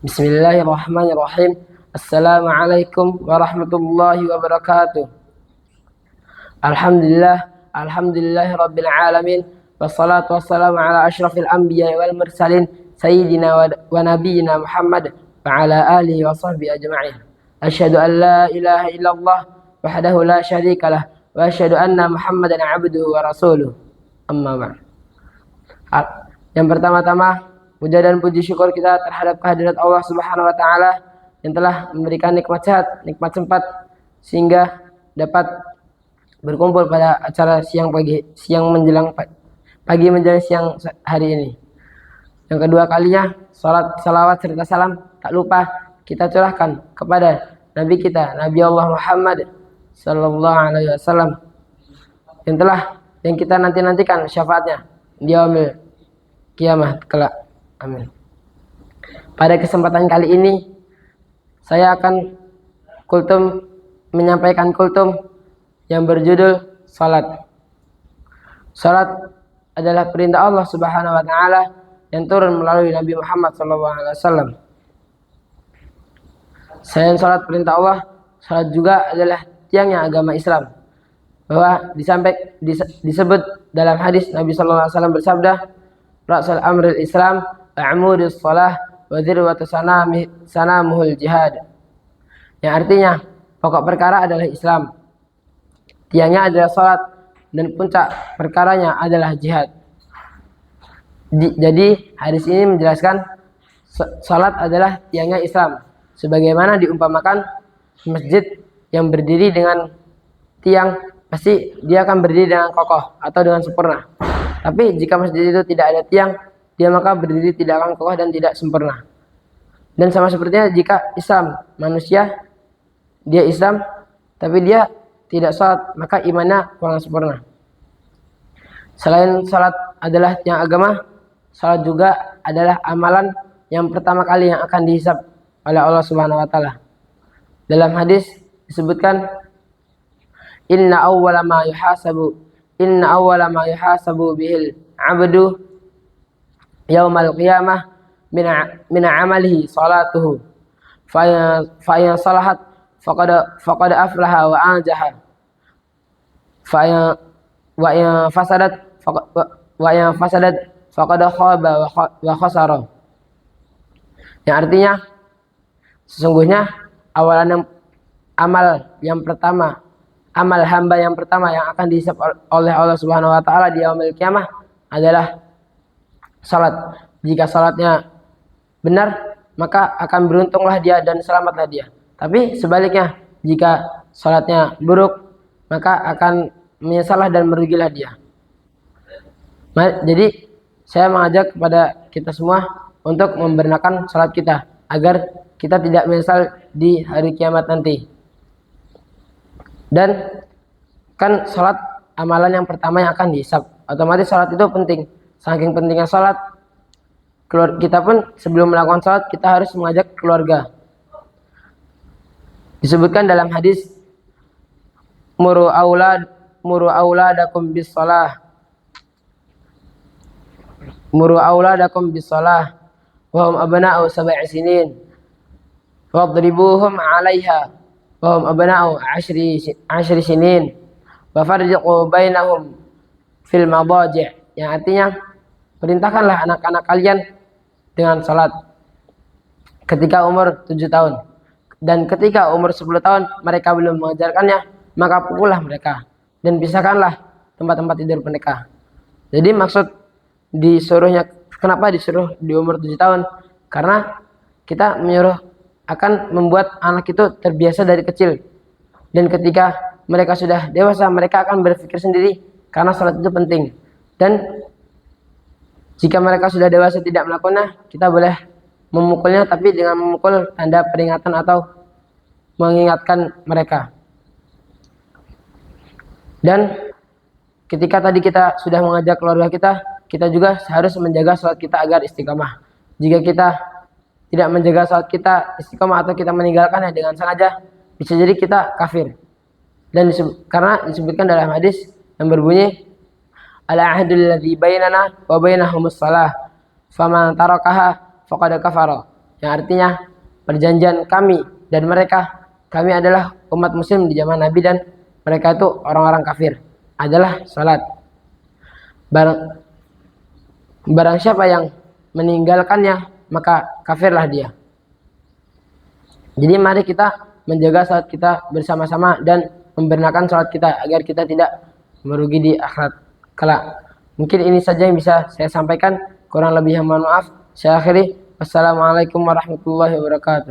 Bismillahirrahmanirrahim. Assalamualaikum warahmatullahi wabarakatuh. Alhamdulillahi rabbil alamin. Wassalatu wassalamu ala asyrafil anbiya wal mursalin sayyidina wa nabiyyina Muhammad wa ala alihi wa sahbihi ajma'in. Asyhadu an la ilaha illallah wahdahu la syarikalah wa asyhadu anna Muhammadan abduhu wa rasuluh. Amma ba'd. Yang pertama-tama, puja dan puji syukur kita terhadap kehadirat Allah Subhanahu wa taala yang telah memberikan nikmat sehat, nikmat sempat sehingga dapat berkumpul pada acara siang menjelang pagi menjelang siang hari ini. Yang kedua kalinya, salawat serta salam tak lupa kita curahkan kepada Nabi kita, Nabi Allah Muhammad sallallahu alaihi wasallam yang kita nantikan syafaatnya di yaumil kiamat kelak. Amin. Pada kesempatan kali ini saya akan menyampaikan kultum yang berjudul salat. Salat adalah perintah Allah Subhanahu wa taala yang turun melalui Nabi Muhammad sallallahu alaihi wasallam. Selain salat perintah Allah, salat juga adalah tiangnya agama Islam. Bahwa disebut dalam hadis Nabi sallallahu alaihi wasallam bersabda, "Ra'sul amril Islam a'mudus shalah wa dzirwatu sanamuhul jihad." Yang artinya pokok perkara adalah Islam, tiangnya adalah salat, dan puncak perkaranya adalah jihad. Jadi hadis ini menjelaskan salat adalah tiangnya Islam, sebagaimana diumpamakan masjid yang berdiri dengan tiang, pasti dia akan berdiri dengan kokoh atau dengan sempurna. Tapi jika masjid itu tidak ada tiang, dia maka berdiri tidak akan kokoh dan tidak sempurna. Dan sama sepertinya jika Islam, manusia dia Islam tapi dia tidak salat, maka imannya kurang sempurna. Selain salat adalah tiang agama, salat juga adalah amalan yang pertama kali yang akan dihisab oleh Allah Subhanahu wa taala. Dalam hadis disebutkan, Inna awwala ma yuhasabu bihil abdu yaumal qiyamah min amalihi salatuhu fa in salahat faqad aflaha wa anjaha wa in fasadat faqad khaba wa khasara. Yang artinya sesungguhnya amal hamba yang pertama yang akan dihisab oleh Allah Subhanahu wa taala di yaumil qiyamah adalah salat. Jika salatnya benar, maka akan beruntunglah dia dan selamatlah dia. Tapi sebaliknya, jika salatnya buruk, maka akan menyesallah dan merugilah dia. Jadi saya mengajak kepada kita semua untuk membenarkan salat kita agar kita tidak menyesal di hari kiamat nanti. Dan kan salat amalan yang pertama yang akan dihisab. Otomatis salat itu penting. Saking pentingnya salat, kita pun sebelum melakukan salat kita harus mengajak keluarga. Disebutkan dalam hadis, muru auladakum bis shalah wa hum abna'u sab'i sinin wadribuhum 'alaiha wa hum abna'u 'ashri sinin wa farriqu bainahum fil madaji'. Yang artinya, perintahkanlah anak-anak kalian dengan salat ketika umur 7 tahun. Dan ketika umur 10 tahun mereka belum mengajarkannya, maka pukullah mereka dan pisahkanlah tempat-tempat tidur mereka. Jadi maksud kenapa disuruh di umur 7 tahun? Karena kita menyuruh akan membuat anak itu terbiasa dari kecil. Dan ketika mereka sudah dewasa, mereka akan berpikir sendiri karena salat itu penting. Dan jika mereka sudah dewasa tidak melakukannya, kita boleh memukulnya, tapi dengan memukul tanda peringatan atau mengingatkan mereka. Dan ketika tadi kita sudah mengajak keluarga kita juga harus menjaga salat kita agar istiqamah. Jika kita tidak menjaga salat kita istiqamah atau kita meninggalkannya dengan sengaja, bisa jadi kita kafir. Dan karena disebutkan dalam hadis yang berbunyi, al-ahdul ladzi bainana wa bainahumus shalah faman tarakaha faqad kafara. yang artinya perjanjian kami dan mereka, kami adalah umat muslim di zaman Nabi dan mereka itu orang-orang kafir, adalah salat. Barang siapa yang meninggalkannya maka kafirlah dia. Jadi mari kita menjaga salat kita bersama-sama dan membenarkan salat kita agar kita tidak merugi di akhirat kelak. Mungkin ini saja yang bisa saya sampaikan. Kurang lebih mohon maaf. Saya akhiri. Wassalamualaikum warahmatullahi wabarakatuh.